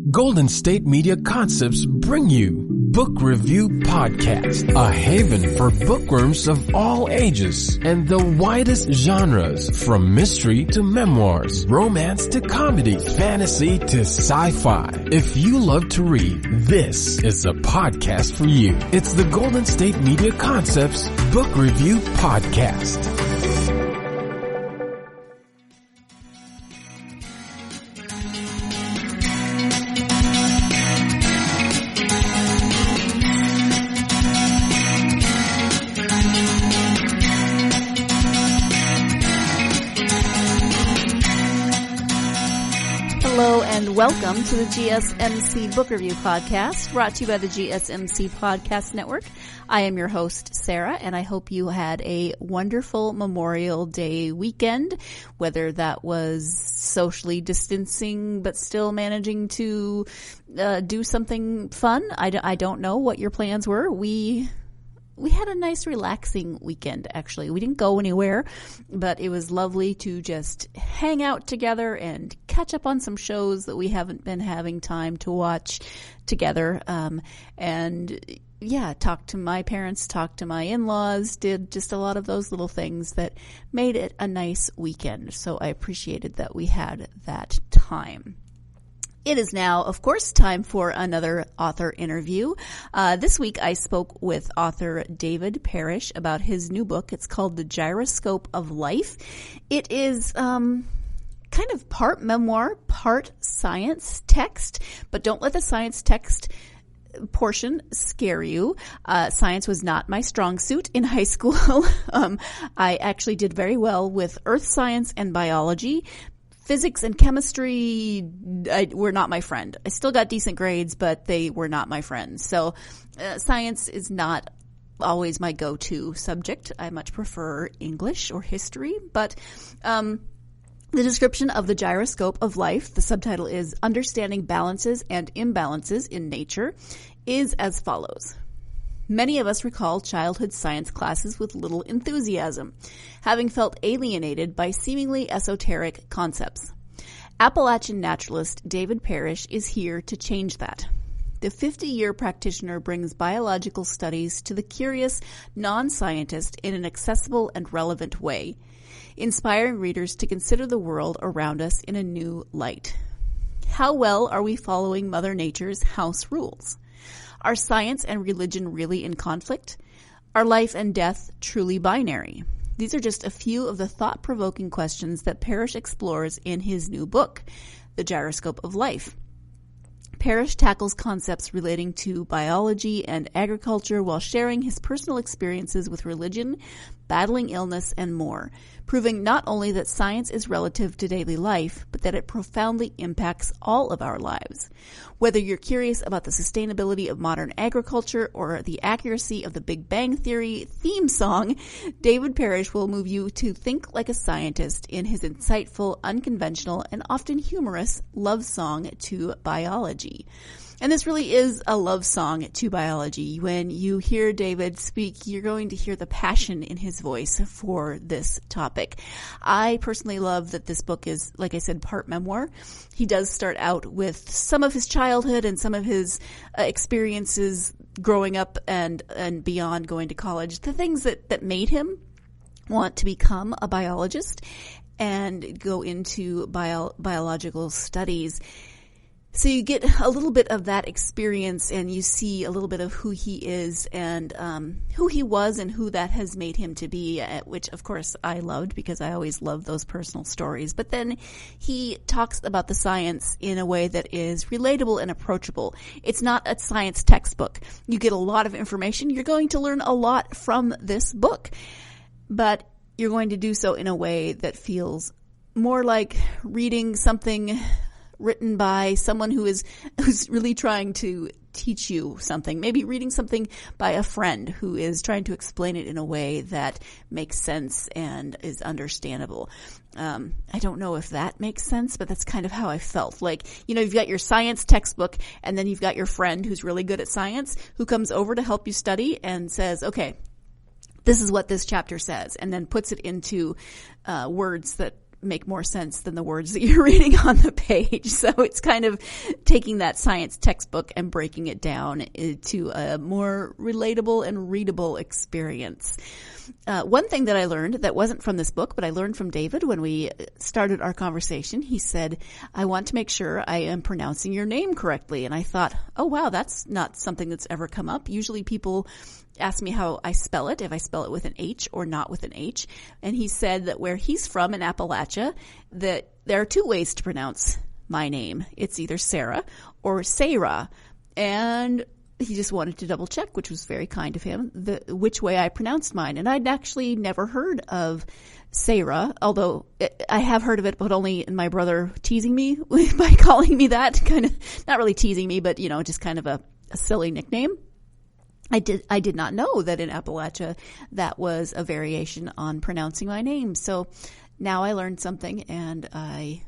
Golden State Media Concepts bring you Book Review Podcast, a haven for bookworms of all ages and the widest genres, from mystery to memoirs, romance to comedy, fantasy to sci-fi. If you love to read, this is a podcast for you. It's the Golden State Media Concepts Book Review Podcast. Welcome to the GSMC Book Review Podcast, brought to you by the GSMC Podcast Network. I am your host, Sarah, and I hope you had a wonderful Memorial Day weekend, whether that was socially distancing but still managing to do something fun. I don't know what your plans were. We had a nice relaxing weekend, actually. We didn't go anywhere, but it was lovely to just hang out together and catch up on some shows that we haven't been having time to watch together. Talk to my parents, talk to my in-laws, did just a lot of those little things that made it a nice weekend. So I appreciated that we had that time. It is now, of course, time for another author interview. This week I spoke with author David Parrish about his new book. It's called The Gyroscope of Life. It is kind of part memoir, part science text, but don't let the science text portion scare you. Science was not my strong suit in high school. I actually did very well with earth science and biology. Physics and chemistry were not my friend. I still got decent grades, but they were not my friends. So science is not always my go-to subject. I much prefer English or history. But the description of the Gyroscope of Life, the subtitle is Understanding Balances and Imbalances in Nature, is as follows. Many of us recall childhood science classes with little enthusiasm, having felt alienated by seemingly esoteric concepts. Appalachian naturalist David Parrish is here to change that. The 50-year practitioner brings biological studies to the curious non-scientist in an accessible and relevant way, inspiring readers to consider the world around us in a new light. How well are we following Mother Nature's house rules? Are science and religion really in conflict? Are life and death truly binary? These are just a few of the thought-provoking questions that Parrish explores in his new book, The Gyroscope of Life. Parrish tackles concepts relating to biology and agriculture while sharing his personal experiences with religion, battling illness, and more, proving not only that science is relative to daily life, but that it profoundly impacts all of our lives. Whether you're curious about the sustainability of modern agriculture or the accuracy of the Big Bang Theory theme song, David Parrish will move you to think like a scientist in his insightful, unconventional, and often humorous love song to biology. And this really is a love song to biology. When you hear David speak, you're going to hear the passion in his voice for this topic. I personally love that this book is, like I said, part memoir. He does start out with some of his childhood and some of his experiences growing up and beyond going to college, the things that made him want to become a biologist and go into biological studies. So you get a little bit of that experience and you see a little bit of who he is and who he was and who that has made him to be, which of course I loved because I always love those personal stories. But then he talks about the science in a way that is relatable and approachable. It's not a science textbook. You get a lot of information. You're going to learn a lot from this book, but you're going to do so in a way that feels more like reading something written by someone who's really trying to teach you something. Maybe reading something by a friend who is trying to explain it in a way that makes sense and is understandable. I don't know if that makes sense, but that's kind of how I felt. Like, you've got your science textbook and then you've got your friend who's really good at science who comes over to help you study and says, okay, this is what this chapter says, and then puts it into words that make more sense than the words that you're reading on the page. So it's kind of taking that science textbook and breaking it down into a more relatable and readable experience. One thing that I learned that wasn't from this book, but I learned from David when we started our conversation, he said, I want to make sure I am pronouncing your name correctly. And I thought, oh, wow, that's not something that's ever come up. Usually people ask me how I spell it, if I spell it with an H or not with an H. And he said that where he's from in Appalachia, that there are two ways to pronounce my name. It's either Sarah or Sarah. And he just wanted to double check, which was very kind of him, which way I pronounced mine. And I'd actually never heard of Sarah, although I have heard of it, but only in my brother teasing me by calling me that, kind of, not really teasing me, but, just kind of a silly nickname. I did not know that in Appalachia that was a variation on pronouncing my name. So now I learned something, and I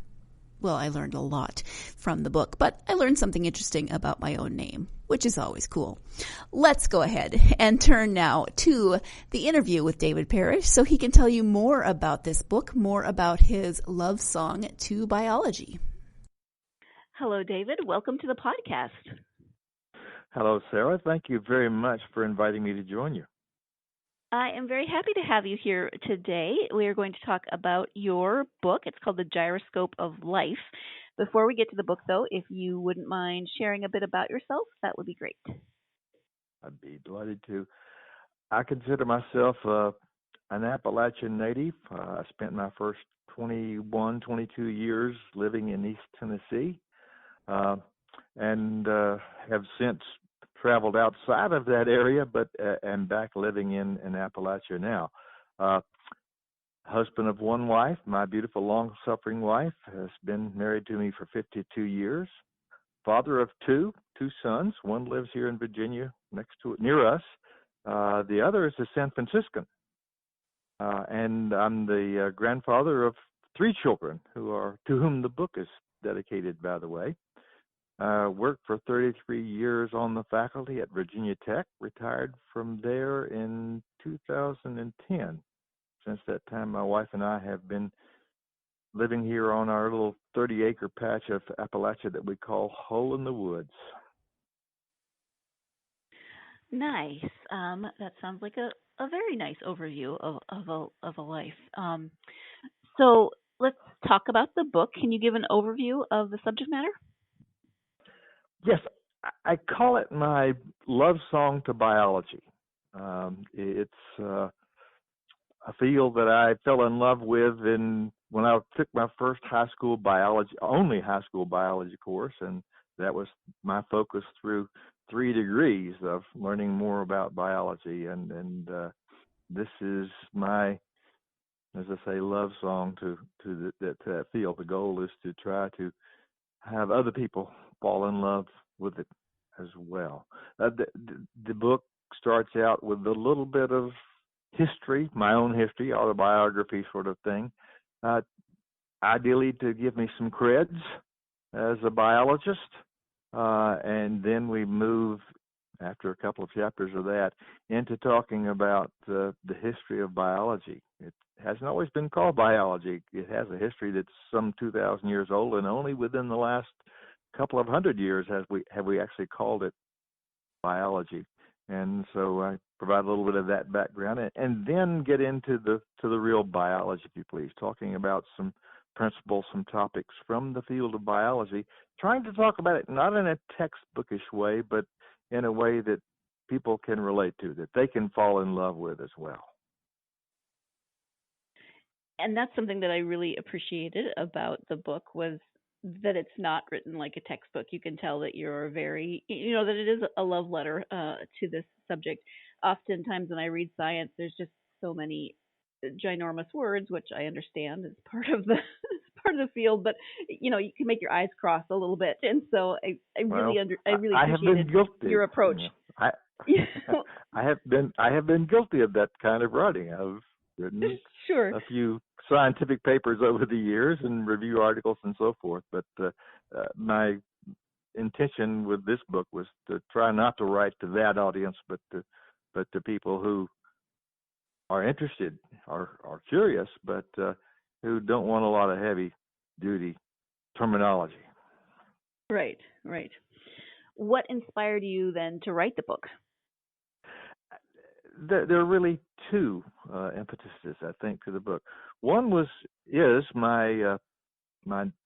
learned a lot from the book, but I learned something interesting about my own name, which is always cool. Let's go ahead and turn now to the interview with David Parrish so he can tell you more about this book, more about his love song to biology. Hello, David. Welcome to the podcast. Hello, Sarah. Thank you very much for inviting me to join you. I am very happy to have you here today. We are going to talk about your book. It's called The Gyroscope of Life. Before we get to the book, though, if you wouldn't mind sharing a bit about yourself, that would be great. I'd be delighted to. I consider myself an Appalachian native. I spent my first 22 years living in East Tennessee and have since traveled outside of that area, but am back living in Appalachia now. Husband of one wife, my beautiful long-suffering wife, has been married to me for 52 years. Father of two sons. One lives here in Virginia, near us. The other is a San Franciscan. And I'm the grandfather of three children to whom the book is dedicated, by the way. Worked for 33 years on the faculty at Virginia Tech, retired from there in 2010. Since that time, my wife and I have been living here on our little 30-acre patch of Appalachia that we call Hole in the Woods. Nice. That sounds like a very nice overview of a life. So let's talk about the book. Can you give an overview of the subject matter? Yes, I call it my love song to biology. It's a field that I fell in love with when I took my first only high school biology course, and that was my focus through 3 degrees of learning more about biology. And this is my, as I say, love song to that field. The goal is to try to have other people fall in love with it as well. The book starts out with a little bit of history, my own history, autobiography sort of thing, ideally to give me some creds as a biologist, and then we move, after a couple of chapters of that, into talking about the history of biology. It hasn't always been called biology. It has a history that's some 2,000 years old, and only within the last couple of hundred years have we actually called it biology. And so I provide a little bit of that background, and then get into the real biology, if you please, talking about some principles, some topics from the field of biology, trying to talk about it not in a textbookish way, but in a way that people can relate to, that they can fall in love with as well. And that's something that I really appreciated about the book, was that it's not written like a textbook. You can tell that you're that it is a love letter to this subject. Oftentimes when I read science, there's just so many ginormous words, which I understand is part of the field, but you can make your eyes cross a little bit. And so I really appreciated your approach. I have been guilty of that kind of writing. I've written sure. a few scientific papers over the years and review articles and so forth, but my intention with this book was to try not to write to that audience, but to people who are interested, are curious, but who don't want a lot of heavy-duty terminology. Right. What inspired you then to write the book? There are really two impetuses, I think, to the book. One is my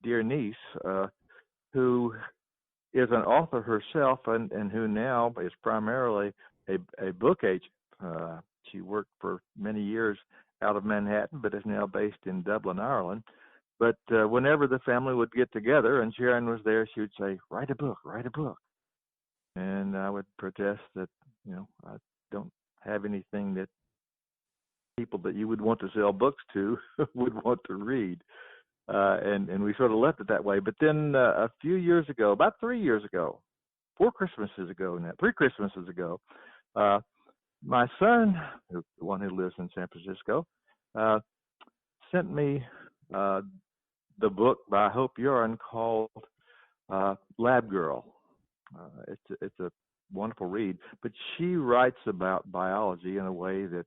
dear niece, who is an author herself and who now is primarily a book agent. She worked for many years out of Manhattan, but is now based in Dublin, Ireland. But whenever the family would get together and Sharon was there, she would say, write a book. And I would protest that, I don't have anything that people that you would want to sell books to would want to read. And we sort of left it that way. But then a few years ago, about 3 years ago, 3 Christmases ago, my son, the one who lives in San Francisco, sent me the book by Hope Uren called Lab Girl. It's a wonderful read, but she writes about biology in a way that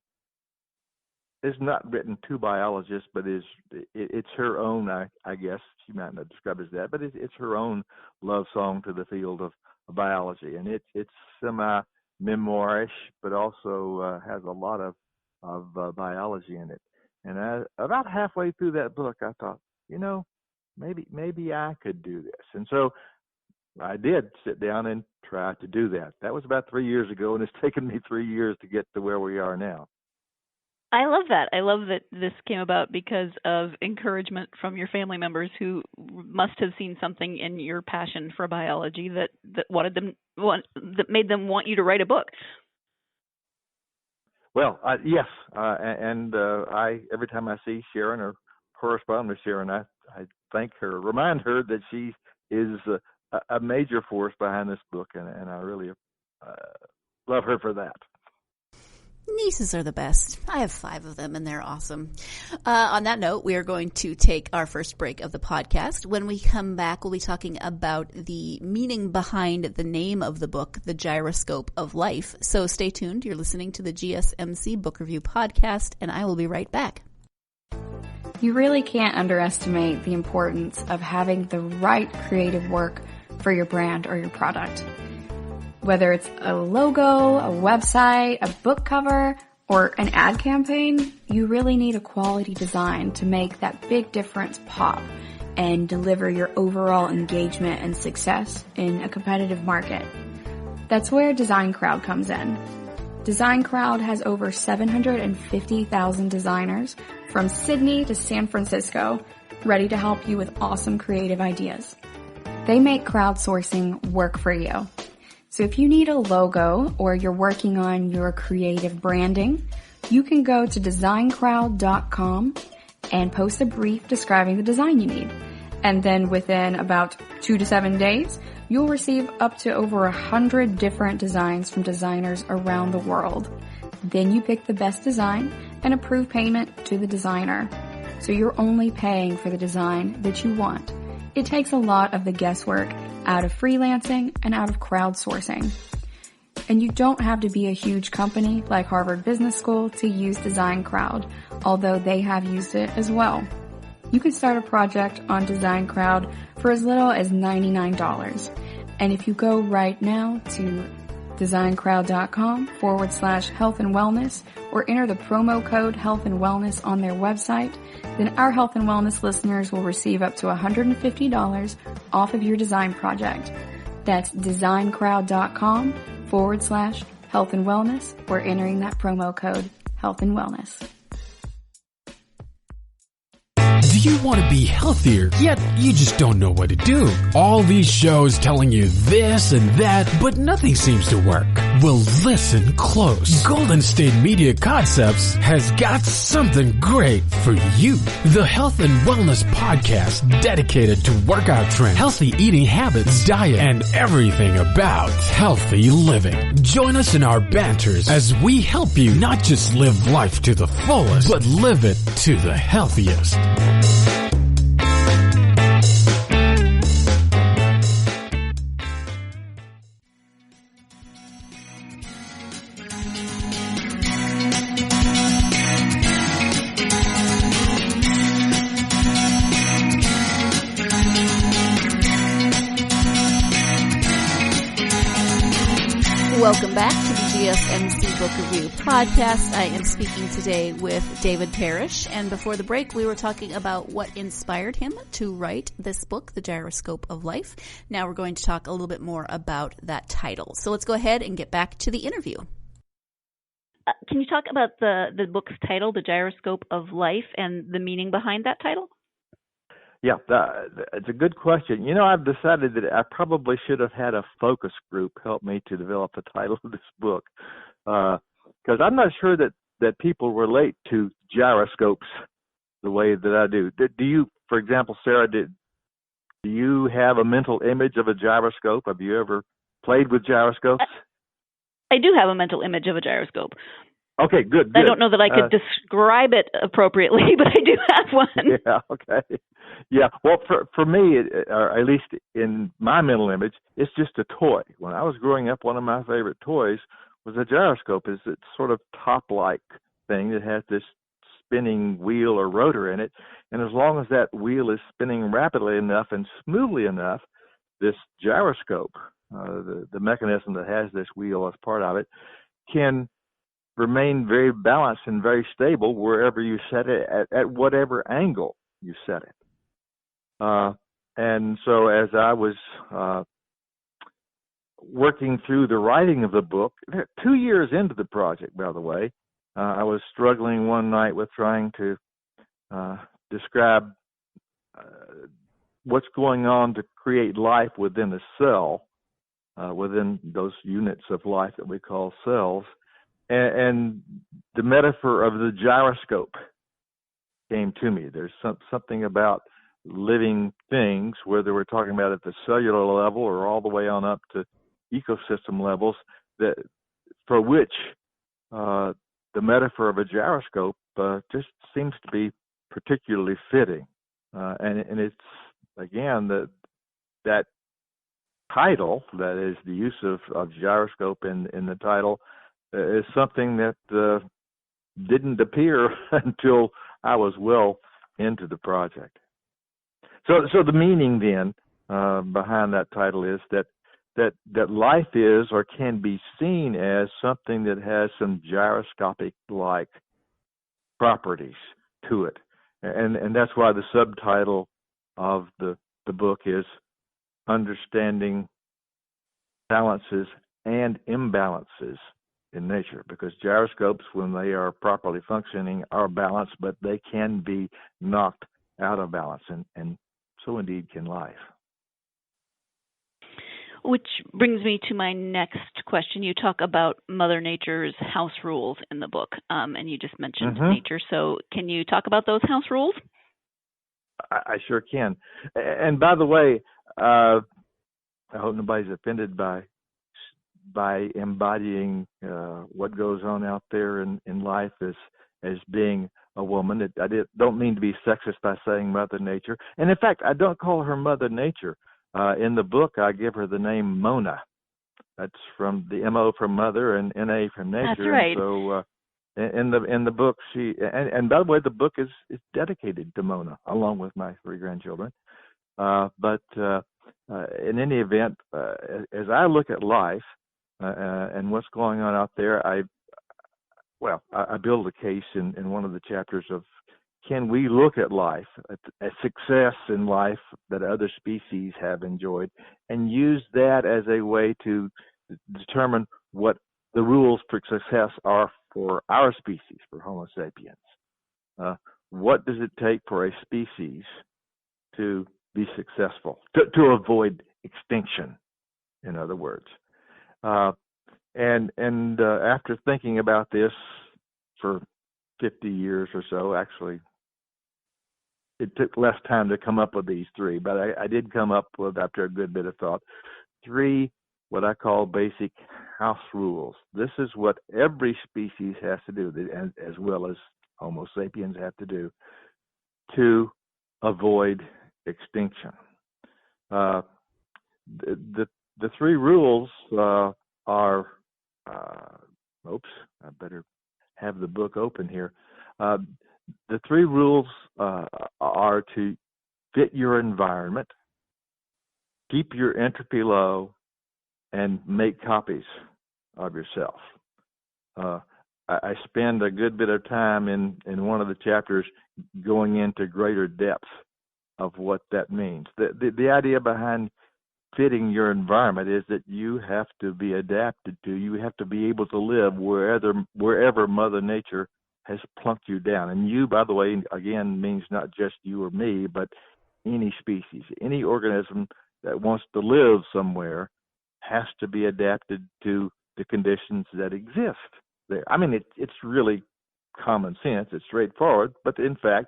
is not written to biologists, but it's her own, I guess she might not describe it as that, but it's her own love song to the field of biology, and it's semi-memoirish, but also has a lot of biology in it. And about halfway through that book, I thought, maybe I could do this, and so I did sit down and try to do that. That was about 3 years ago, and it's taken me 3 years to get to where we are now. I love that. I love that this came about because of encouragement from your family members who must have seen something in your passion for biology that made them want you to write a book. Well, yes, and I every time I see Sharon or correspond with Sharon, I thank her, remind her that she is a major force behind this book, and I really love her for that. Nieces are the best. I have 5 of them, and they're awesome. On that note, we are going to take our first break of the podcast. When we come back, we'll be talking about the meaning behind the name of the book, The Gyroscope of Life. So stay tuned. You're listening to the GSMC Book Review Podcast, and I will be right back. You really can't underestimate the importance of having the right creative work for your brand or your product. Whether it's a logo, a website, a book cover, or an ad campaign, you really need a quality design to make that big difference pop and deliver your overall engagement and success in a competitive market. That's where Design Crowd comes in. Design Crowd has over 750,000 designers from Sydney to San Francisco ready to help you with awesome creative ideas. They make crowdsourcing work for you. So if you need a logo or you're working on your creative branding, you can go to designcrowd.com and post a brief describing the design you need. And then within about 2 to 7 days, you'll receive up to over 100 different designs from designers around the world. Then you pick the best design and approve payment to the designer. So you're only paying for the design that you want. It takes a lot of the guesswork out of freelancing and out of crowdsourcing. And you don't have to be a huge company like Harvard Business School to use Design Crowd, although they have used it as well. You can start a project on Design Crowd for as little as $99. And if you go right now to designcrowd.com/health and wellness or enter the promo code health and wellness on their website, then our health and wellness listeners will receive up to $150 off of your design project. That's designcrowd.com/health and wellness or entering that promo code health and wellness. Do you want to be healthier, yet you just don't know what to do? All these shows telling you this and that, but nothing seems to work. Well, listen close. Golden State Media Concepts has got something great for you. The Health and Wellness Podcast, dedicated to workout trends, healthy eating habits, diet, and everything about healthy living. Join us in our banters as we help you not just live life to the fullest, but live it to the healthiest. Welcome back to the GSMC Book Review Podcast. I am speaking today with David Parrish, and before the break we were talking about what inspired him to write this book, The Gyroscope of Life. Now we're going to talk a little bit more about that title. So let's go ahead and get back to the interview. Can you talk about the book's title, The Gyroscope of Life, and the meaning behind that title? Yeah, it's a good question. You know, I've decided that I probably should have had a focus group help me to develop the title of this book, because I'm not sure that people relate to gyroscopes the way that I do. Do you, for example, Sarah, do you have a mental image of a gyroscope? Have you ever played with gyroscopes? I do have a mental image of a gyroscope. Okay, good. I don't know that I could describe it appropriately, but I do have one. Yeah, okay. Yeah, well, for me, or at least in my mental image, it's just a toy. When I was growing up, one of my favorite toys was a gyroscope. It's sort of top-like thing that has this spinning wheel or rotor in it, and as long as that wheel is spinning rapidly enough and smoothly enough, this gyroscope, the mechanism that has this wheel as part of it, can remain very balanced and very stable wherever you set it, at whatever angle you set it. And so as I was working through the writing of the book, 2 years into the project, by the way, I was struggling one night with trying to describe what's going on to create life within a cell, within those units of life that we call cells. And the metaphor of the gyroscope came to me. There's something about living things, whether we're talking about at the cellular level or all the way on up to ecosystem levels, that for which the metaphor of a gyroscope just seems to be particularly fitting. And it's, again, that title, that is the use of gyroscope in the title, is something that didn't appear until I was well into the project. So the meaning then behind that title is that life is or can be seen as something that has some gyroscopic-like properties to it, and that's why the subtitle of the book is Understanding Balances and Imbalances in Nature, because gyroscopes, when they are properly functioning, are balanced, but they can be knocked out of balance, and so indeed can life. Which brings me to my next question. You talk about Mother Nature's house rules in the book, and you just mentioned nature. So can you talk about those house rules? I sure can. And by the way, I hope nobody's offended by embodying what goes on out there in life as being a woman. I don't mean to be sexist by saying Mother Nature. And in fact, I don't call her Mother Nature. In the book, I give her the name Mona. That's from the M-O from Mother and N-A from Nature. That's right. And so in the book, she and by the way, the book is dedicated to Mona, along with my 3 grandchildren. But in any event, as I look at life and what's going on out there, I build a case in one of the chapters of, can we look at life, at success in life that other species have enjoyed, and use that as a way to determine what the rules for success are for our species, for Homo sapiens. What does it take for a species to be successful, to avoid extinction, in other words? And after thinking about this for 50 years or so, actually, it took less time to come up with these 3, but I did come up with, after a good bit of thought, 3 what I call basic house rules. This is what every species has to do, as well as Homo sapiens have to do, to avoid extinction. The 3 rules are, I better have the book open here. The 3 rules are to fit your environment, keep your entropy low, and make copies of yourself. I spend a good bit of time in one of the chapters going into greater depth of what that means. The idea behind fitting your environment is that you have to be adapted to, you have to be able to live wherever Mother Nature has plunked you down. And you, by the way, again, means not just you or me, but any species, any organism that wants to live somewhere has to be adapted to the conditions that exist there. I mean, it's really common sense. It's straightforward. But in fact,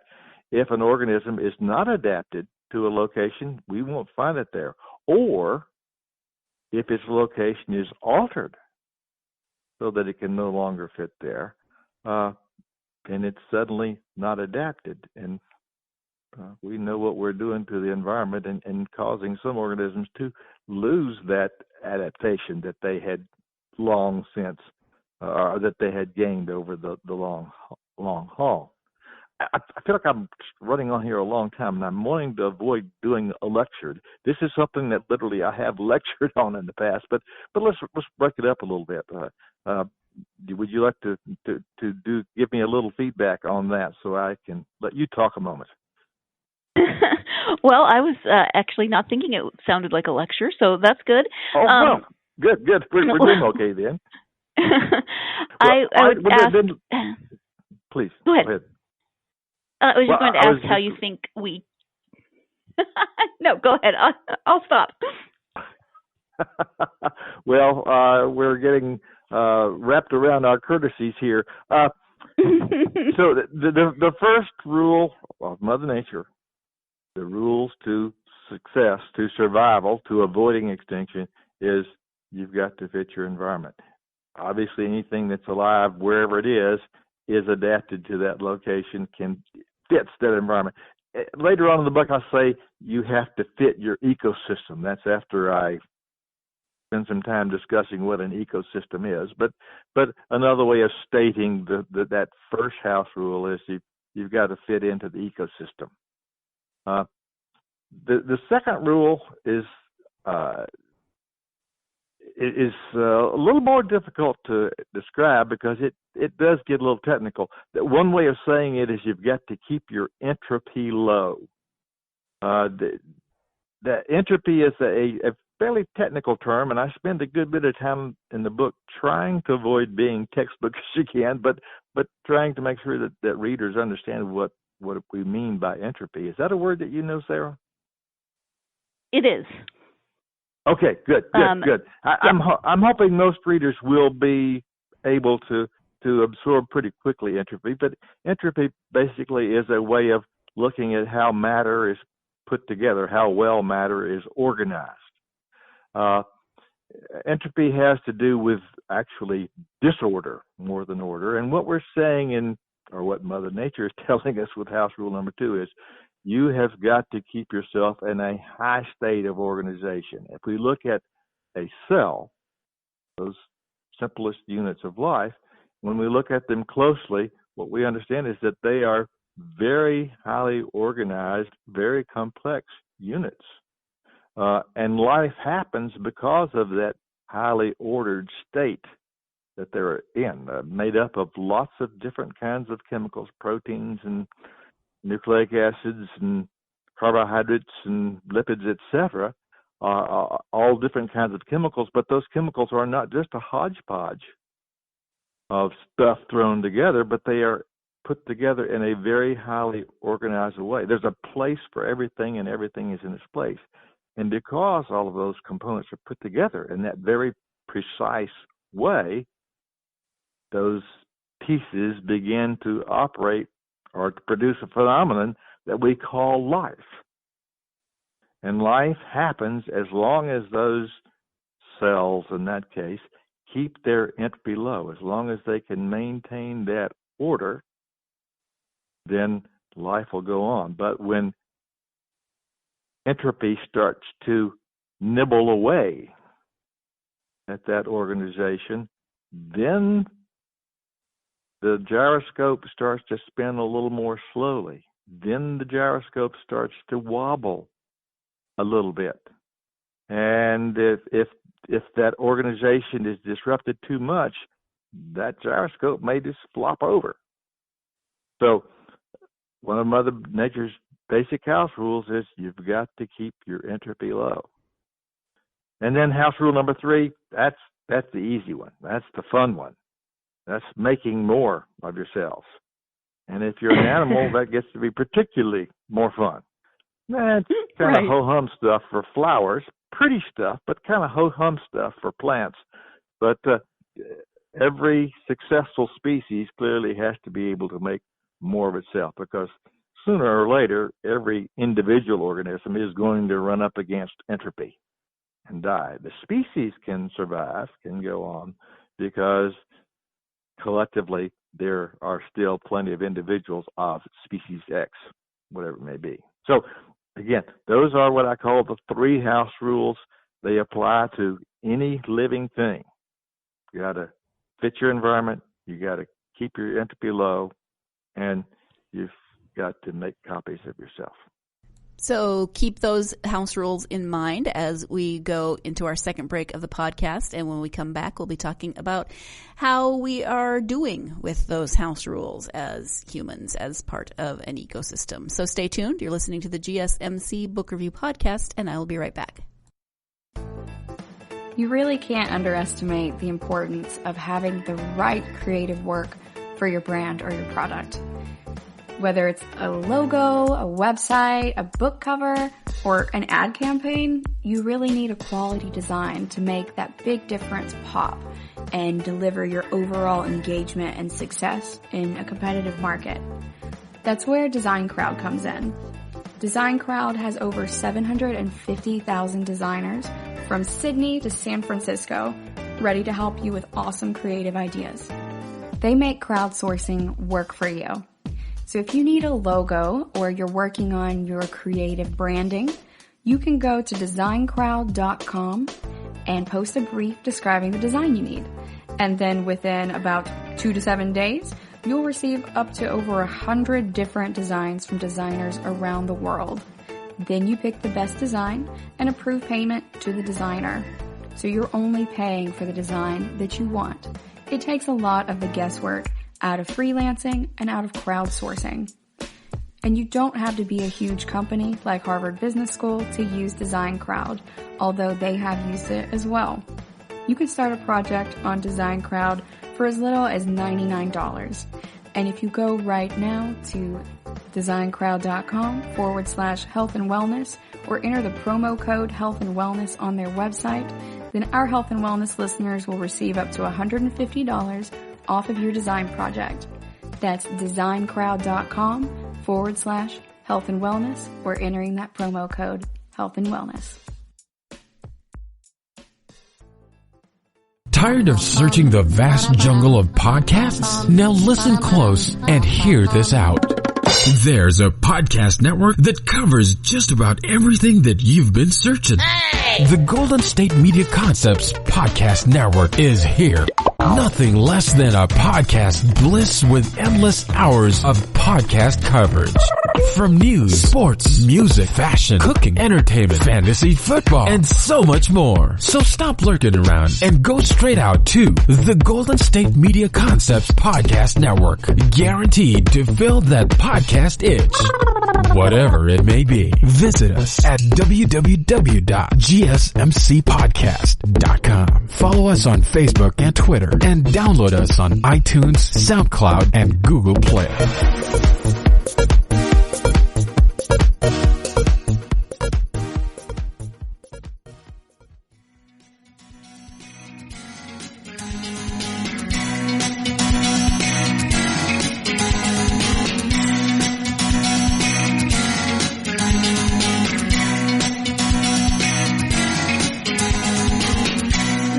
if an organism is not adapted to a location, we won't find it there. Or if its location is altered so that it can no longer fit there, then it's suddenly not adapted. And we know what we're doing to the environment and causing some organisms to lose that adaptation that they had long since, or that they had gained over the long haul. I feel like I'm running on here a long time, and I'm wanting to avoid doing a lecture. This is something that literally I have lectured on in the past, but let's break it up a little bit. Would you like to give me a little feedback on that so I can let you talk a moment? Well, I was actually not thinking it sounded like a lecture, so that's good. Oh, well, good. We're doing okay then. I would ask... Please, go ahead. I was just going to ask how you think we... No, go ahead. I'll stop. Well, we're getting wrapped around our courtesies here. So the first rule of Mother Nature, the rules to success, to survival, to avoiding extinction, is you've got to fit your environment. Obviously, anything that's alive, wherever it is adapted to that location, fits that environment. Later on in the book, I say you have to fit your ecosystem. That's after I spend some time discussing what an ecosystem is. But another way of stating that first house rule is you've got to fit into the ecosystem. The second rule is a little more difficult to describe because it does get a little technical. One way of saying it is you've got to keep your entropy low. The entropy is a fairly technical term, and I spend a good bit of time in the book trying to avoid being textbook as you can, but trying to make sure that readers understand what we mean by entropy. Is that a word that you know, Sarah? It is. Okay, good. I'm hoping most readers will be able to absorb pretty quickly entropy, but entropy basically is a way of looking at how matter is put together, how well matter is organized. Entropy has to do with actually disorder more than order, and what we're saying or what Mother Nature is telling us with house rule number 2 is you have got to keep yourself in a high state of organization. If we look at a cell, those simplest units of life, when we look at them closely, what we understand is that they are very highly organized, very complex units. And life happens because of that highly ordered state that they're in, made up of lots of different kinds of chemicals, proteins and nucleic acids and carbohydrates and lipids, etc., all different kinds of chemicals, but those chemicals are not just a hodgepodge of stuff thrown together, but they are put together in a very highly organized way. There's a place for everything, and everything is in its place. And because all of those components are put together in that very precise way, those pieces begin to operate or to produce a phenomenon that we call life. And life happens as long as those cells, in that case, keep their entropy low. As long as they can maintain that order, then life will go on. But when entropy starts to nibble away at that organization, then the gyroscope starts to spin a little more slowly. Then the gyroscope starts to wobble a little bit. And if if that organization is disrupted too much, that gyroscope may just flop over. So one of Mother Nature's basic house rules is you've got to keep your entropy low. And then house rule number 3, that's the easy one. That's the fun one. That's making more of yourselves. And if you're an animal, that gets to be particularly more fun. That's kind of ho-hum stuff for flowers, pretty stuff, but kind of ho-hum stuff for plants. But every successful species clearly has to be able to make more of itself, because sooner or later, every individual organism is going to run up against entropy and die. The species can survive, can go on, because collectively there are still plenty of individuals of species X, whatever it may be. So again, those are what I call the 3 house rules. They apply to any living thing. You got to fit your environment, you got to keep your entropy low, and you've got to make copies of yourself. So keep those house rules in mind as we go into our second break of the podcast. And when we come back, we'll be talking about how we are doing with those house rules as humans, as part of an ecosystem. So stay tuned. You're listening to the GSMC Book Review Podcast, and I will be right back. You really can't underestimate the importance of having the right creative work for your brand or your product. Whether it's a logo, a website, a book cover, or an ad campaign, you really need a quality design to make that big difference pop and deliver your overall engagement and success in a competitive market. That's where Design Crowd comes in. Design Crowd has over 750,000 designers from Sydney to San Francisco, ready to help you with awesome creative ideas. They make crowdsourcing work for you. So if you need a logo or you're working on your creative branding, you can go to designcrowd.com and post a brief describing the design you need. And then within about 2 to 7 days, you'll receive up to over 100 different designs from designers around the world. Then you pick the best design and approve payment to the designer. So you're only paying for the design that you want. It takes a lot of the guesswork out of freelancing and out of crowdsourcing. And you don't have to be a huge company like Harvard Business School to use Design Crowd, although they have used it as well. You can start a project on Design Crowd for as little as $99. And if you go right now to designcrowd.com/health and wellness or enter the promo code health and wellness on their website, then our health and wellness listeners will receive up to $150 off of your design project. That's designcrowd.com/health and wellness or entering that promo code health and wellness. Tired of searching the vast jungle of podcasts? Now listen close and hear this out. There's a podcast network that covers just about everything that you've been searching. Hey! The Golden State Media Concepts Podcast Network is here. Nothing less than a podcast bliss with endless hours of podcast coverage. From news, sports, music, fashion, cooking, entertainment, fantasy, football, and so much more. So stop lurking around and go straight out to the Golden State Media Concepts Podcast Network. Guaranteed to fill that podcast itch. Whatever it may be. Visit us at www.gsmcpodcast.com. Follow us on Facebook and Twitter, and download us on iTunes, SoundCloud, and Google Play.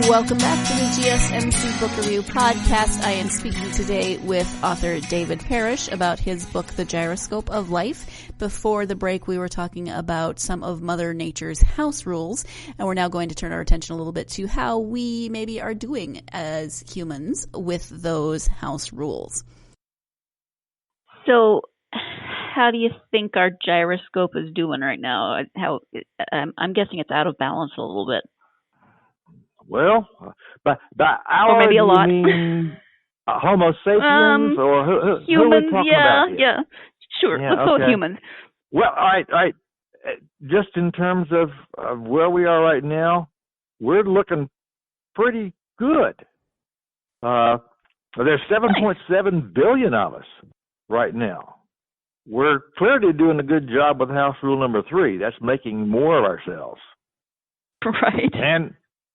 Welcome back to the GSMC Book Review Podcast. I am speaking today with author David Parrish about his book, The Gyroscope of Life. Before the break, we were talking about some of Mother Nature's house rules, and we're now going to turn our attention a little bit to how we maybe are doing as humans with those house rules. So, how do you think our gyroscope is doing right now? I'm guessing it's out of balance a little bit. Well, by Or our, maybe a do you lot. mean Homo sapiens, or who are we Humans, talking yeah, about here? yeah. Sure, Yeah, let's go with okay. humans. Well, all right. Just in terms of where we are right now, we're looking pretty good. There's 7.7 billion of us right now. We're clearly doing a good job with house rule number 3. That's making more of ourselves. Right. And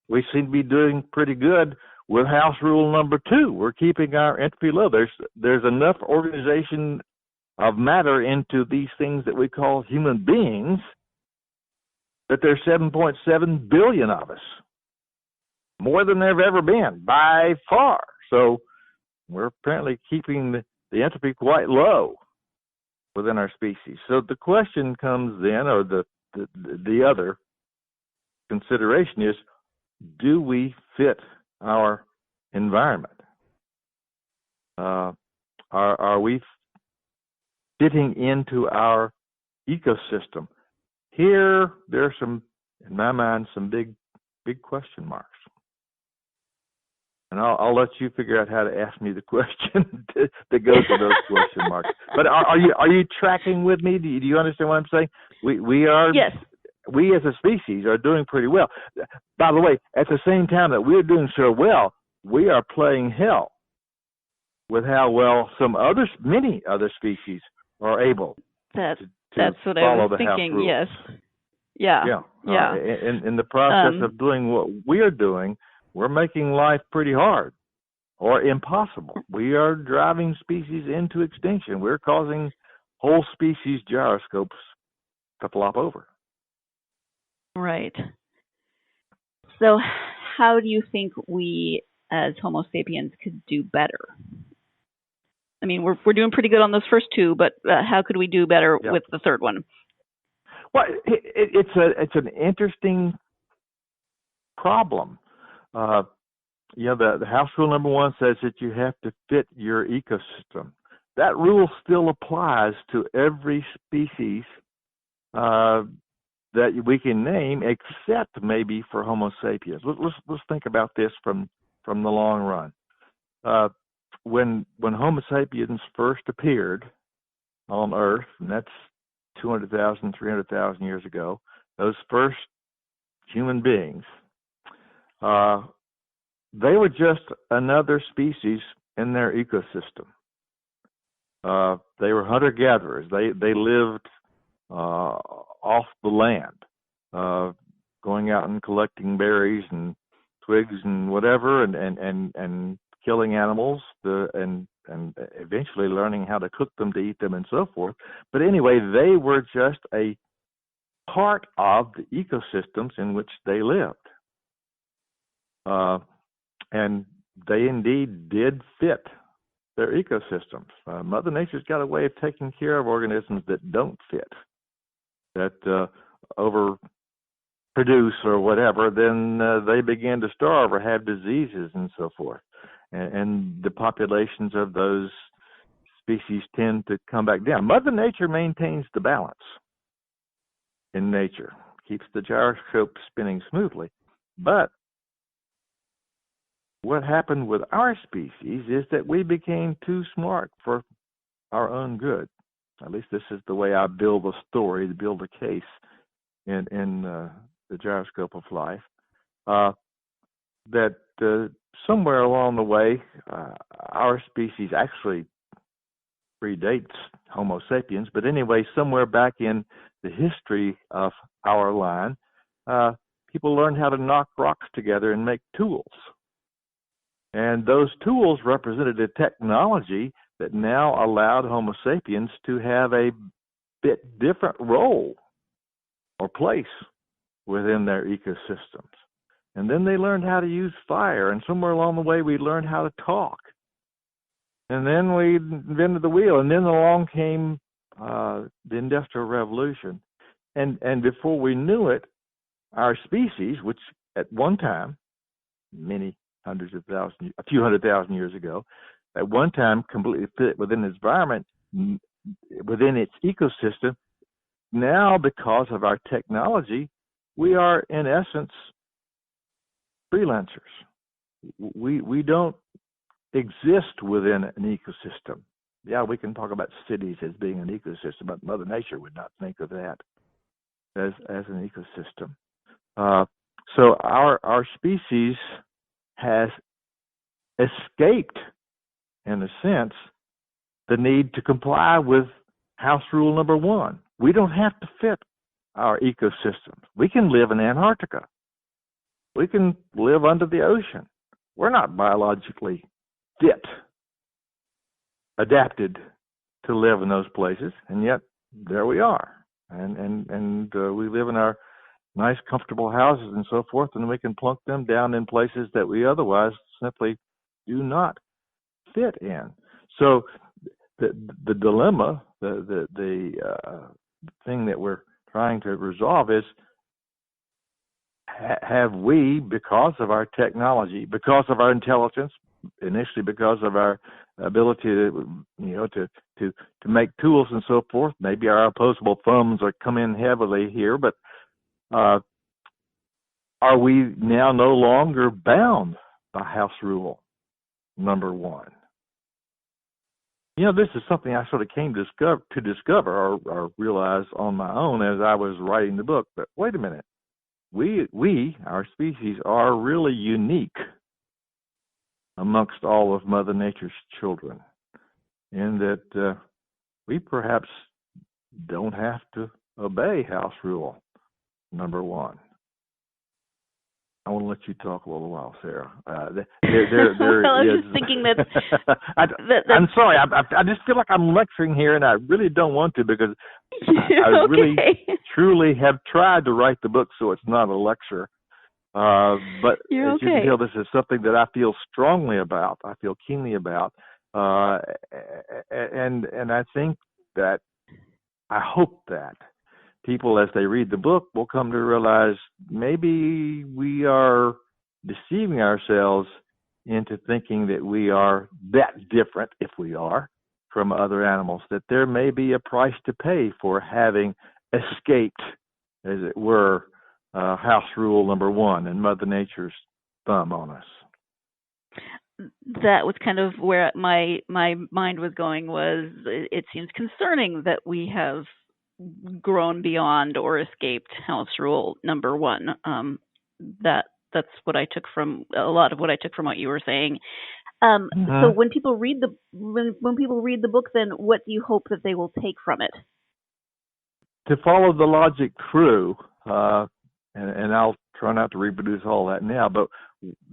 we seem to be doing pretty good with house rule number 2. We're keeping our entropy low. There's enough organization of matter into these things that we call human beings that there's 7.7 billion of us. More than there have ever been, by far. So we're apparently keeping the entropy quite low within our species. So the question comes then, or the other consideration is, do we fit our environment? Are we fitting into our ecosystem? Here, there's some, in my mind, some big question marks. And I'll let you figure out how to ask me the question that goes with those question marks. But are you tracking with me? Do you understand what I'm saying? We are. Yes. We as a species are doing pretty well. By the way, at the same time that we're doing so well, we are playing hell with how well many other species are able That's to what I follow was the house thinking. rules. Yes. Yeah. In the process of doing what we're doing, we're making life pretty hard or impossible. We are driving species into extinction. We're causing whole species gyroscopes to flop over. Right. So how do you think we as Homo sapiens could do better? I mean, we're doing pretty good on those first 2, but how could we do better with the third one? Well, it's an interesting problem. The house rule number 1 says that you have to fit your ecosystem. That rule still applies to every species that we can name, except maybe for Homo sapiens. Let's think about this from the long run. When Homo sapiens first appeared on Earth, and that's 200,000, 300,000 years ago, those first human beings, they were just another species in their ecosystem. They were hunter-gatherers. They lived off the land, going out and collecting berries and twigs and whatever, and killing animals, and eventually learning how to cook them to eat them and so forth. But anyway, they were just a part of the ecosystems in which they lived. And they indeed did fit their ecosystems. Mother Nature's got a way of taking care of organisms that don't fit, that overproduce or whatever. Then they begin to starve or have diseases and so forth. And the populations of those species tend to come back down. Mother Nature maintains the balance in nature, keeps the gyroscope spinning smoothly. But what happened with our species is that we became too smart for our own good. At least this is the way I build a story, to build a case in the Gyroscope of Life, that somewhere along the way, our species actually predates Homo sapiens, but anyway, somewhere back in the history of our line, people learned how to knock rocks together and make tools. And those tools represented a technology that now allowed Homo sapiens to have a bit different role or place within their ecosystems. And then they learned how to use fire, and somewhere along the way we learned how to talk. And then we invented the wheel, and then along came the Industrial Revolution. And before we knew it, our species, which at one time, a few hundred thousand years ago, at one time completely fit within its environment, within its ecosystem, now because of our technology, we are in essence freelancers. We don't exist within an ecosystem. Yeah, we can talk about cities as being an ecosystem, but Mother Nature would not think of that as an ecosystem. So our species has escaped, in a sense, the need to comply with house rule number 1. We don't have to fit our ecosystems. We can live in Antarctica. We can live under the ocean. We're not biologically fit, adapted to live in those places, and yet there we are. And we live in our nice, comfortable houses and so forth, and we can plunk them down in places that we otherwise simply do not fit in. So the dilemma, the thing that we're trying to resolve is, have we, because of our technology, because of our intelligence, initially because of our ability to make tools and so forth, maybe our opposable thumbs are come in heavily here, but are we now no longer bound by house rule number 1? This is something I sort of came to discover or realize on my own as I was writing the book. But wait a minute. We, our species, are really unique amongst all of Mother Nature's children, in that we perhaps don't have to obey house rule number 1. I want to let you talk a little while, Sarah. There well, I was just thinking that... I'm sorry. I just feel like I'm lecturing here, and I really don't want to, because I really, truly have tried to write the book so it's not a lecture. But You're as you can tell, this is something that I feel strongly about. I feel keenly about. And I think that, I hope that people, as they read the book, will come to realize maybe we are deceiving ourselves into thinking that we are that different, if we are, from other animals, that there may be a price to pay for having escaped, as it were, house rule number 1 and Mother Nature's thumb on us. That was kind of where my mind was going. Was it seems concerning that we have grown beyond or escaped house rule number 1. That's what I took from a lot of what I took from what you were saying. So when people read the book, then what do you hope that they will take from it? To follow the logic through, and I'll try not to reproduce all that now, but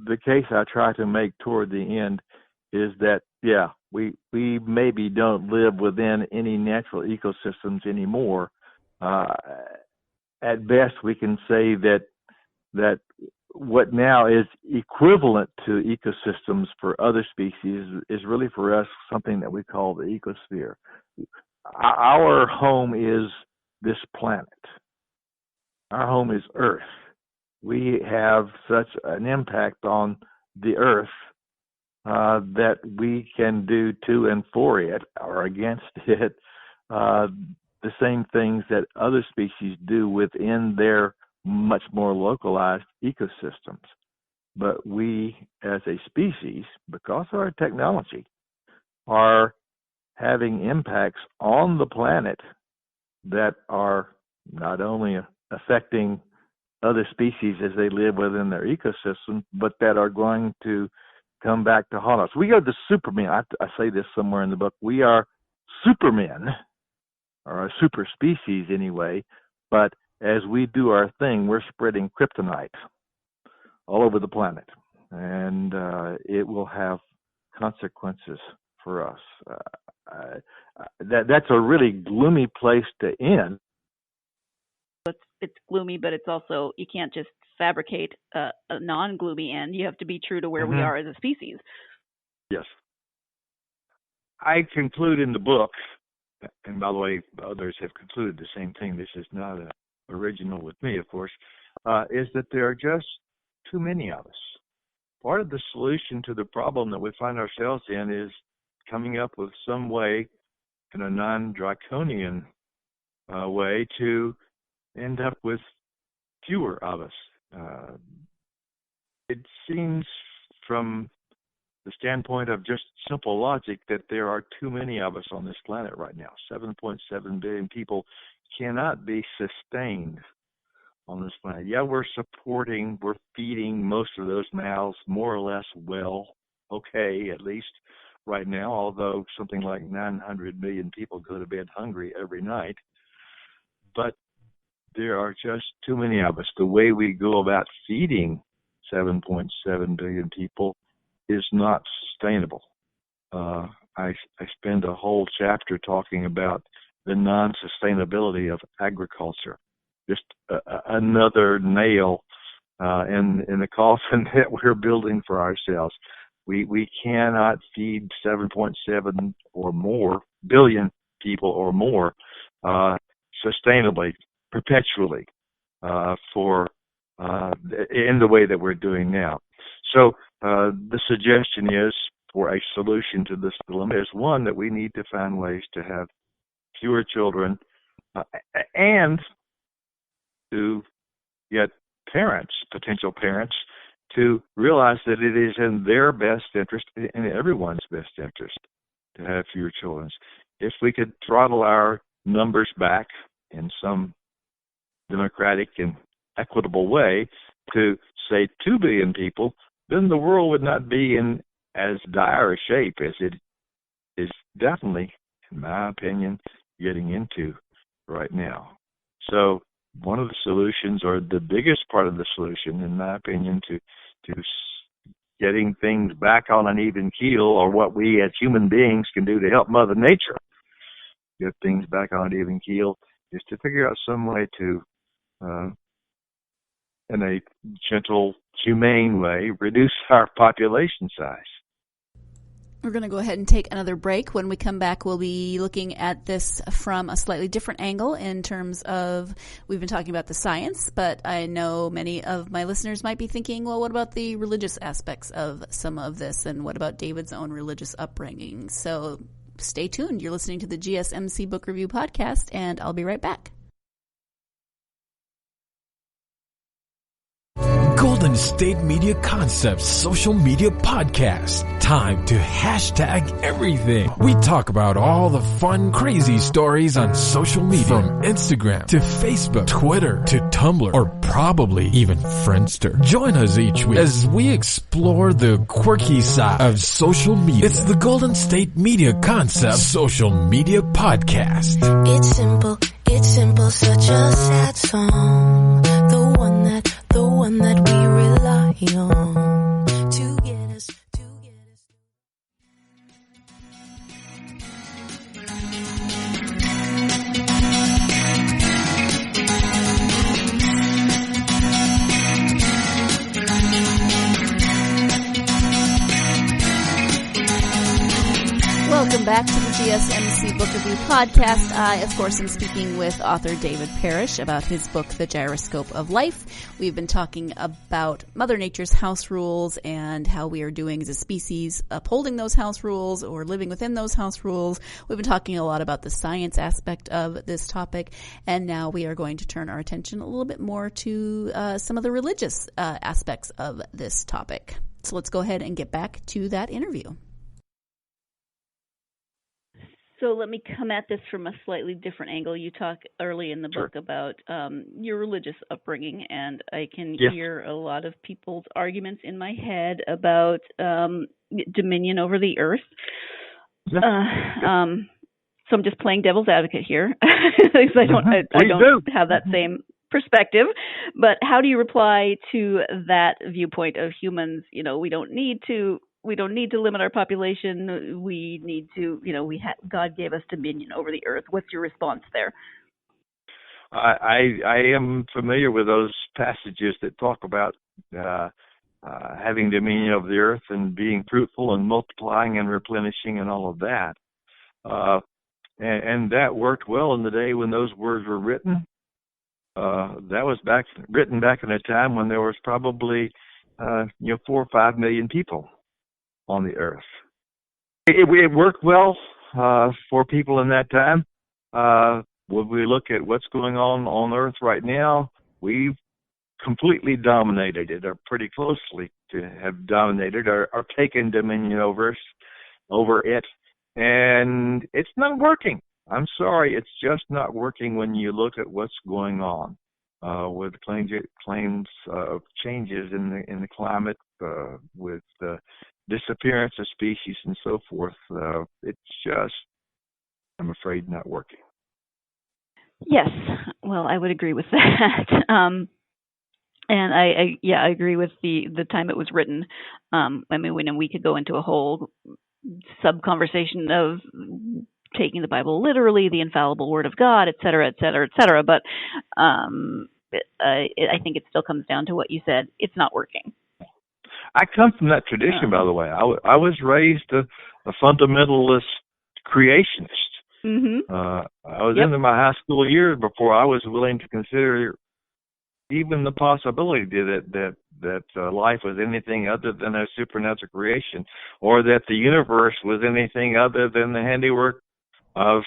the case I try to make toward the end is that, yeah, we maybe don't live within any natural ecosystems anymore. At best, we can say that what now is equivalent to ecosystems for other species is really for us something that we call the ecosphere. Our home is this planet. Our home is Earth. We have such an impact on the Earth that we can do to and for it or against it the same things that other species do within their much more localized ecosystems. But we, as a species, because of our technology, are having impacts on the planet that are not only affecting other species as they live within their ecosystem, but that are going to come back to haunt us. We are the supermen. I say this somewhere in the book. We are supermen, or a super species anyway, but as we do our thing, we're spreading kryptonite all over the planet, and it will have consequences for us. That's a really gloomy place to end. It's gloomy, but it's also, you can't just fabricate a non-gloomy end. You have to be true to where we are as a species. Yes. I conclude in the book, and by the way, others have concluded the same thing. This is not original with me, of course, is that there are just too many of us. Part of the solution to the problem that we find ourselves in is coming up with some way, in a non-draconian way, to end up with fewer of us. it seems from the standpoint of just simple logic that there are too many of us on this planet right now. 7.7 billion people cannot be sustained on this planet. Yeah, we're feeding most of those mouths more or less well, okay, at least right now, although something like 900 million people go to bed hungry every night. But there are just too many of us. The way we go about feeding 7.7 billion people is not sustainable. I spend a whole chapter talking about the non-sustainability of agriculture. Just another nail in the coffin that we're building for ourselves. We cannot feed 7.7 or more billion people or more sustainably, perpetually, in the way that we're doing now. So the suggestion is, for a solution to this dilemma, is one, that we need to find ways to have fewer children and to get potential parents, to realize that it is in their best interest, in everyone's best interest, to have fewer children. If we could throttle our numbers back in some democratic and equitable way to, say, 2 billion people, then the world would not be in as dire a shape as it is definitely, in my opinion, getting into right now. So one of the solutions, or the biggest part of the solution, in my opinion, to getting things back on an even keel, or what we as human beings can do to help Mother Nature get things back on an even keel, is to figure out some way to, in a gentle, humane way, reduce our population size. We're going to go ahead and take another break. When we come back, we'll be looking at this from a slightly different angle in terms of, we've been talking about the science, but I know many of my listeners might be thinking, well, what about the religious aspects of some of this, and what about David's own religious upbringing? So stay tuned. You're listening to the GSMC Book Review Podcast, and I'll be right back. Golden State Media Concepts Social Media Podcast. Time to hashtag everything. We talk about all the fun, crazy stories on social media. From Instagram to Facebook, Twitter to Tumblr, or probably even Friendster. Join us each week as we explore the quirky side of social media. It's the Golden State Media Concepts Social Media Podcast. It's simple, such a sad song. The one that we rely on to get us. Welcome back to the GSMC Book Review Podcast. I, of course, am speaking with author David Parrish about his book, The Gyroscope of Life. We've been talking about Mother Nature's house rules and how we are doing as a species upholding those house rules or living within those house rules. We've been talking a lot about the science aspect of this topic, and now we are going to turn our attention a little bit more to some of the religious aspects of this topic. So let's go ahead and get back to that interview. So let me come at this from a slightly different angle. You talk early in the book about your religious upbringing, and I can hear a lot of people's arguments in my head about dominion over the earth. So I'm just playing devil's advocate here, because I don't have that same perspective. But how do you reply to that viewpoint of humans? You know, we don't need to limit our population. We need to, God gave us dominion over the earth. What's your response there? I am familiar with those passages that talk about having dominion over the earth and being fruitful and multiplying and replenishing and all of that. And that worked well in the day when those words were written. That was written back in a time when there was probably 4 or 5 million people on the earth. It worked well for people in that time. When we look at what's going on earth right now, we've completely dominated it, or pretty closely to have dominated or taken dominion over it, and it's not working. I'm sorry, it's just not working when you look at what's going on with claims of changes in the climate, with disappearance of species and so forth. It's just, I'm afraid, not working. Yes, well, I would agree with that. And I agree with the time it was written. I mean, we could go into a whole sub-conversation of taking the Bible literally, the infallible Word of God, et cetera, et cetera, et cetera. But I think it still comes down to what you said. It's not working. I come from that tradition, by the way. I was raised a fundamentalist creationist. Mm-hmm. I was into my high school years before I was willing to consider even the possibility that life was anything other than a supernatural creation, or that the universe was anything other than the handiwork of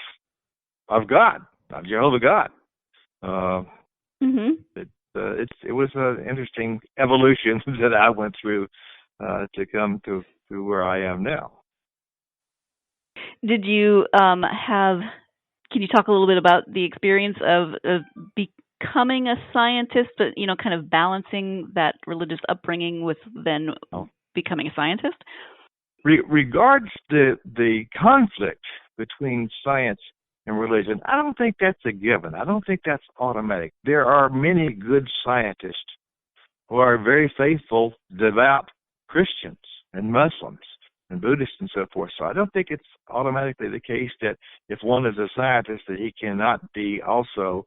God, of Jehovah God. It was an interesting evolution that I went through to come to where I am now. Did you can you talk a little bit about the experience of becoming a scientist, but, kind of balancing that religious upbringing with then becoming a scientist? Regards the conflict between science and religion, I don't think that's a given. I don't think that's automatic. There are many good scientists who are very faithful, devout Christians and Muslims and Buddhists and so forth. So I don't think it's automatically the case that if one is a scientist that he cannot be also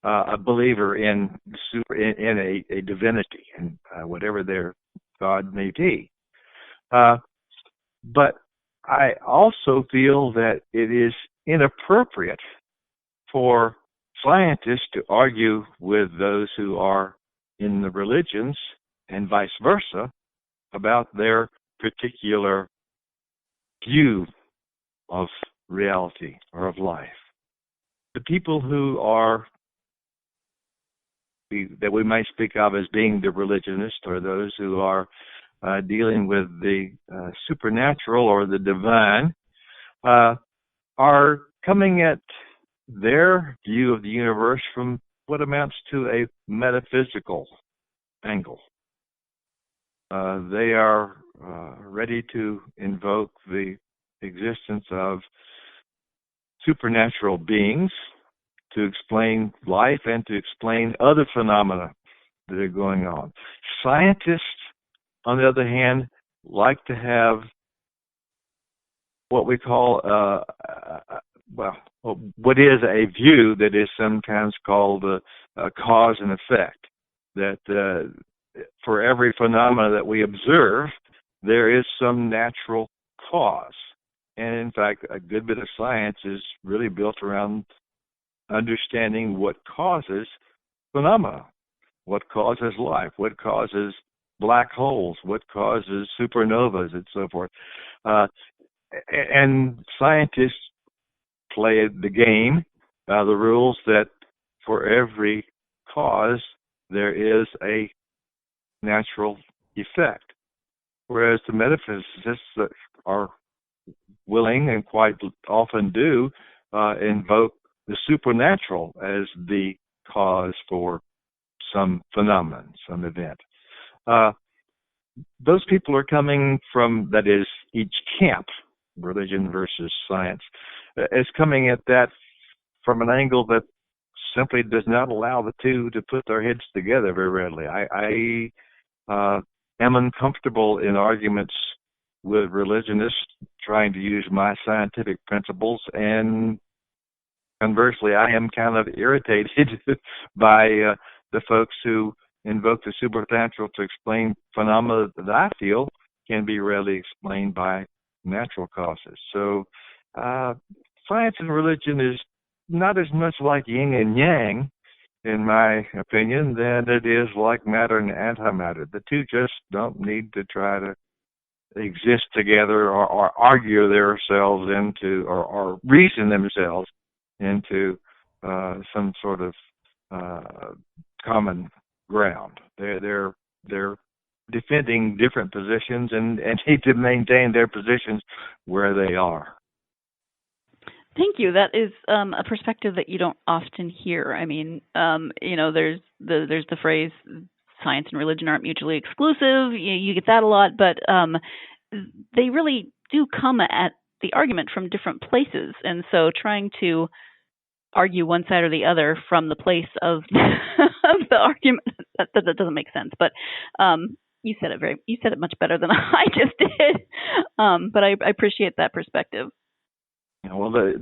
a believer in a divinity and whatever their God may be. But I also feel that it is inappropriate for scientists to argue with those who are in the religions and vice versa about their particular view of reality or of life. The people who are, that we might speak of as being the religionists, or those who are dealing with the supernatural or the divine, are coming at their view of the universe from what amounts to a metaphysical angle. They are ready to invoke the existence of supernatural beings to explain life and to explain other phenomena that are going on. Scientists, on the other hand, like to have what we call, what is a view that is sometimes called a cause and effect, that for every phenomena that we observe, there is some natural cause. And in fact, a good bit of science is really built around understanding what causes phenomena, what causes life, what causes black holes, what causes supernovas, and so forth. And scientists play the game by the rules that for every cause there is a natural effect, whereas the metaphysicists are willing, and quite often do, invoke the supernatural as the cause for some phenomenon, some event. Those people are coming from, that is, each camp, religion versus science, is coming at that from an angle that simply does not allow the two to put their heads together very readily. I am uncomfortable in arguments with religionists trying to use my scientific principles, and conversely, I am kind of irritated by the folks who invoke the supernatural to explain phenomena that I feel can be readily explained by natural causes. So science and religion is not as much like yin and yang, in my opinion, than it is like matter and antimatter. The two just don't need to try to exist together or argue themselves into, or reason themselves into some sort of common ground. They're defending different positions and need to maintain their positions where they are. Thank you. That is a perspective that you don't often hear. I mean, there's the phrase "science and religion aren't mutually exclusive." You get that a lot, but they really do come at the argument from different places, and so trying to argue one side or the other from the place of the argument that doesn't make sense. But you said it much better than I just did. But I appreciate that perspective. Well, there's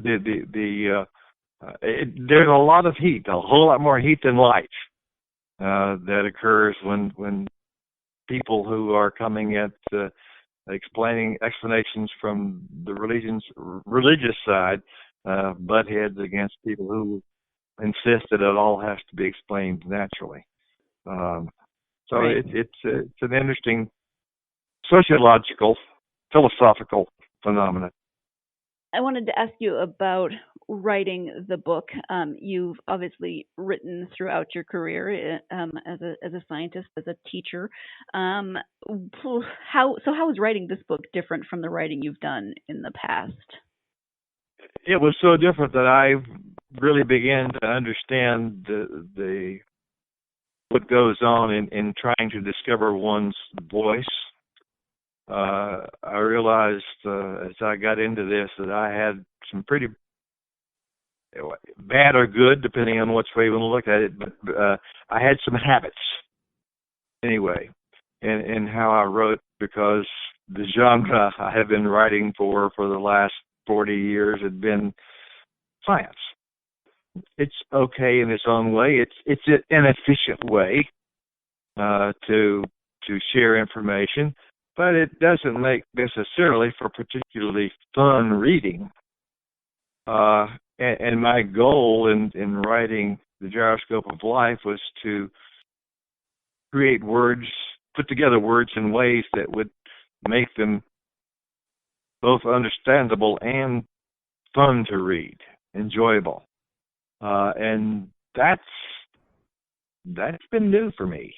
a lot of heat, a whole lot more heat than light that occurs when people who are coming at explanations from the religious side butt heads against people who insist that it all has to be explained naturally. So right. It's an interesting sociological, philosophical phenomenon. I wanted to ask you about writing the book. You've obviously written throughout your career as a scientist, as a teacher. How is writing this book different from the writing you've done in the past? It was so different that I really began to understand the what goes on in trying to discover one's voice. I realized as I got into this that I had some pretty bad or good, depending on which way you want to look at it, but I had some habits anyway in how I wrote, because the genre I have been writing for the last 40 years had been science. It's okay in its own way. It's an efficient way to share information, but it doesn't make necessarily for particularly fun reading. And my goal in writing the Gyroscope of Life was to create words, put together words in ways that would make them both understandable and fun to read, enjoyable. And that's been new for me.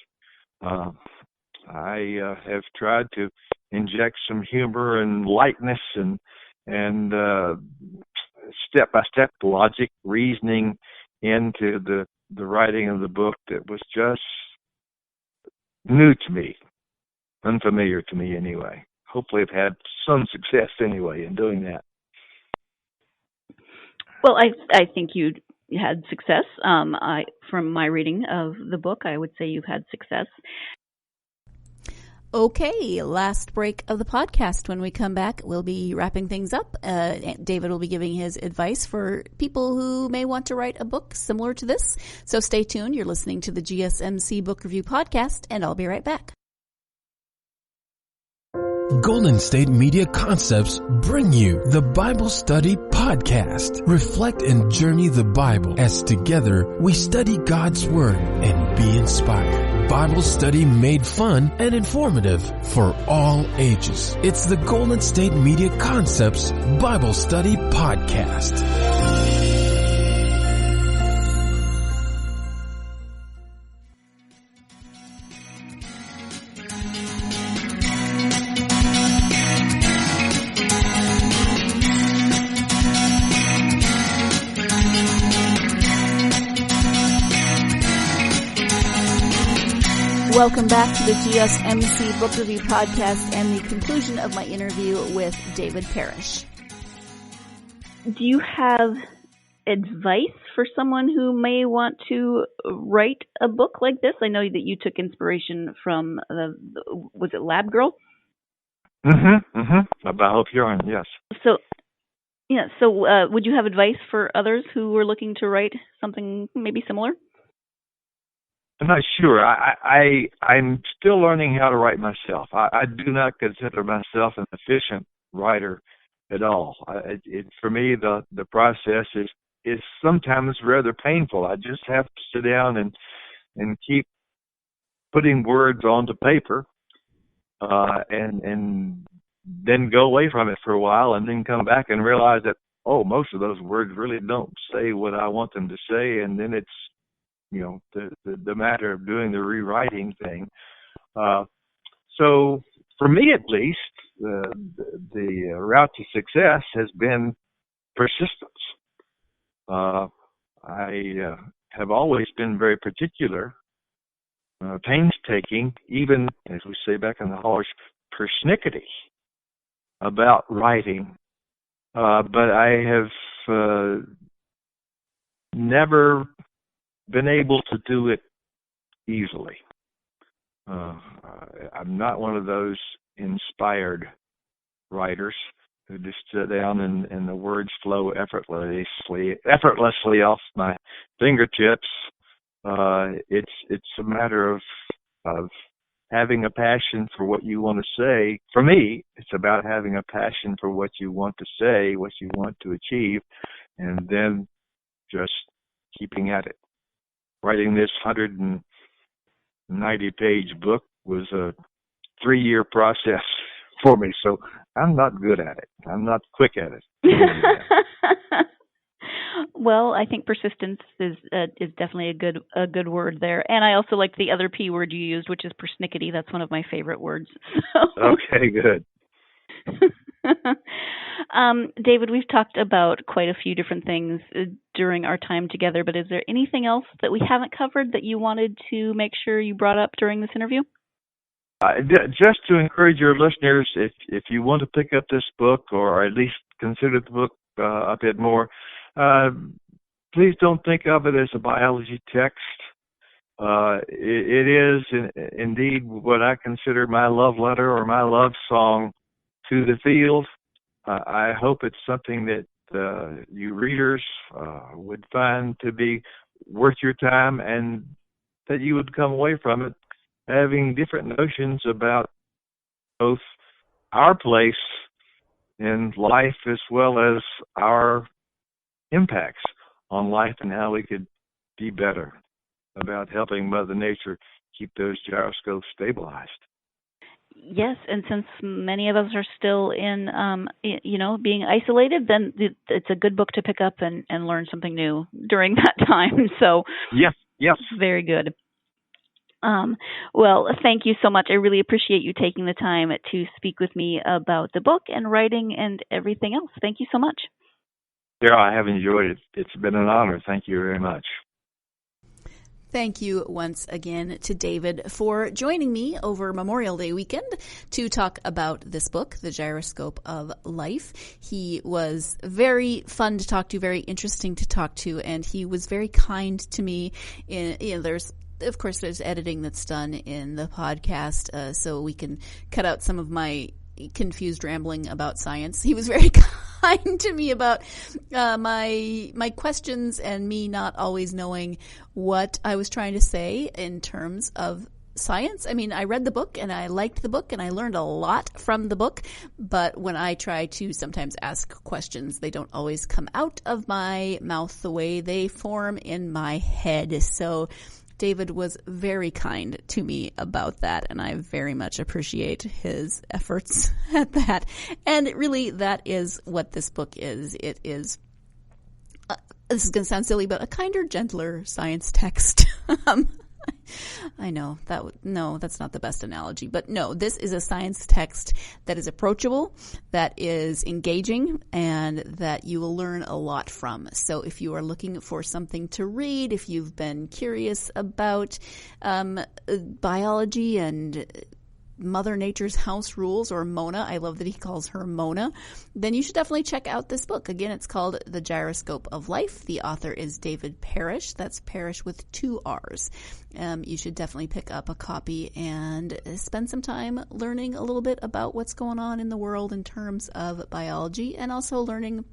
I have tried to inject some humor and lightness and step-by-step logic, reasoning into the writing of the book that was just new to me, unfamiliar to me anyway. Hopefully I've had some success anyway in doing that. Well, I think you had success. From my reading of the book, I would say you've had success. Okay, last break of the podcast. When we come back, we'll be wrapping things up. David will be giving his advice for people who may want to write a book similar to this. So stay tuned. You're listening to the GSMC Book Review Podcast, and I'll be right back. Golden State Media Concepts bring you the Bible Study Podcast. Reflect and journey the Bible as together we study God's Word and be inspired. Bible study made fun and informative for all ages. It's the Golden State Media Concepts Bible Study Podcast. Welcome back to the GSMC Book Review Podcast and the conclusion of my interview with David Parrish. Do you have advice for someone who may want to write a book like this? I know that you took inspiration from was it Lab Girl? About urine, yes. So would you have advice for others who were looking to write something maybe similar? I'm not sure. I'm still learning how to write myself. I do not consider myself an efficient writer at all. For me, the process is sometimes rather painful. I just have to sit down and keep putting words onto paper, and then go away from it for a while, and then come back and realize that most of those words really don't say what I want them to say, and then it's the matter of doing the rewriting thing. So for me, at least, the route to success has been persistence. I have always been very particular, painstaking, even, as we say back in the hollers, persnickety about writing. But I have never been able to do it easily. I'm not one of those inspired writers who just sit down and the words flow effortlessly off my fingertips. It's a matter of having a passion for what you want to say. For me, it's about having a passion for what you want to say, what you want to achieve, and then just keeping at it. Writing this 190-page book was a 3-year process for me, so I'm not good at it. I'm not quick at it. Well, I think persistence is definitely a good word there, and I also like the other P word you used, which is persnickety. That's one of my favorite words. So. Okay, good. David, we've talked about quite a few different things during our time together, but is there anything else that we haven't covered that you wanted to make sure you brought up during this interview? Just to encourage your listeners, if you want to pick up this book or at least consider the book a bit more, please don't think of it as a biology text. It is indeed what I consider my love letter or my love song to the field. I hope it's something that you readers would find to be worth your time, and that you would come away from it having different notions about both our place in life as well as our impacts on life and how we could be better about helping Mother Nature keep those gyroscopes stabilized. Yes, and since many of us are still in, being isolated, then it's a good book to pick up and learn something new during that time. So, yes, very good. Well, thank you so much. I really appreciate you taking the time to speak with me about the book and writing and everything else. Thank you so much. Yeah, I have enjoyed it. It's been an honor. Thank you very much. Thank you once again to David for joining me over Memorial Day weekend to talk about this book, The Gyroscope of Life. He was very fun to talk to, very interesting to talk to, and he was very kind to me. There's editing that's done in the podcast, so we can cut out some of my confused rambling about science. He was very kind to me about my questions and me not always knowing what I was trying to say in terms of science. I mean, I read the book and I liked the book and I learned a lot from the book, but when I try to sometimes ask questions, they don't always come out of my mouth the way they form in my head. So David was very kind to me about that, and I very much appreciate his efforts at that. And really, that is what this book is. It is, this is going to sound silly, but a kinder, gentler science text. I know that's not the best analogy, but no, this is a science text that is approachable, that is engaging, and that you will learn a lot from. So if you are looking for something to read, if you've been curious about biology and Mother Nature's house rules, or Mona, I love that he calls her Mona, then you should definitely check out this book. Again, it's called The Gyroscope of Life. The author is David Parrish. That's Parrish with 2 R's. You should definitely pick up a copy and spend some time learning a little bit about what's going on in the world in terms of biology, and also learning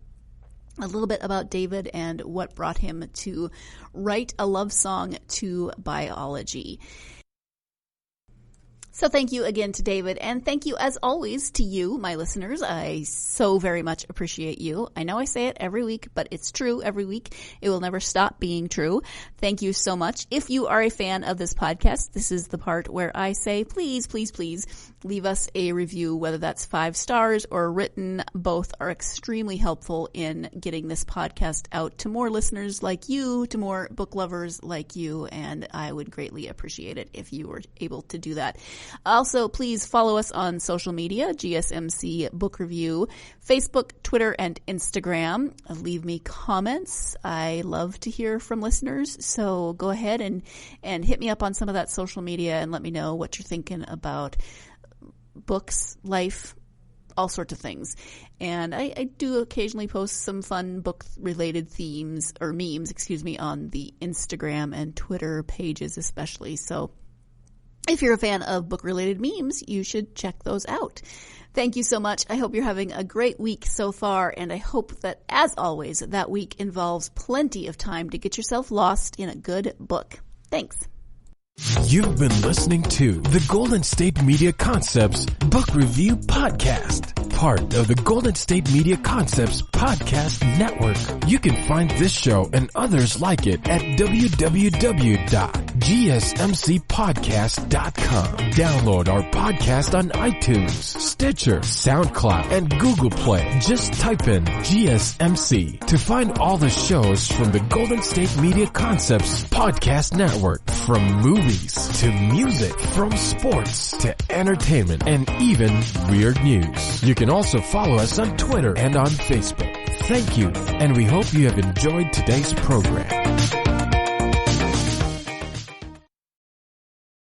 a little bit about David and what brought him to write a love song to biology. So thank you again to David, and thank you as always to you, my listeners. I so very much appreciate you. I know I say it every week, but it's true every week. It will never stop being true. Thank you so much. If you are a fan of this podcast, this is the part where I say, please, please, please leave us a review, whether that's 5 stars or written. Both are extremely helpful in getting this podcast out to more listeners like you, to more book lovers like you, and I would greatly appreciate it if you were able to do that. Also, please follow us on social media, GSMC Book Review, Facebook, Twitter, and Instagram. Leave me comments. I love to hear from listeners, so go ahead and hit me up on some of that social media and let me know what you're thinking about books, life, all sorts of things. And I do occasionally post some fun book-related themes, or memes, on the Instagram and Twitter pages especially. So if you're a fan of book-related memes, you should check those out. Thank you so much. I hope you're having a great week so far, and I hope that, as always, that week involves plenty of time to get yourself lost in a good book. Thanks. You've been listening to the Golden State Media Concepts Book Review Podcast, part of the Golden State Media Concepts Podcast Network. You can find this show and others like it at www.gsmcpodcast.com. Download our podcast on iTunes, Stitcher, SoundCloud, and Google Play. Just type in GSMC to find all the shows from the Golden State Media Concepts Podcast Network, from movies to music, from sports to entertainment, and even weird news. You can also follow us on Twitter and on Facebook. Thank you, and we hope you have enjoyed today's program.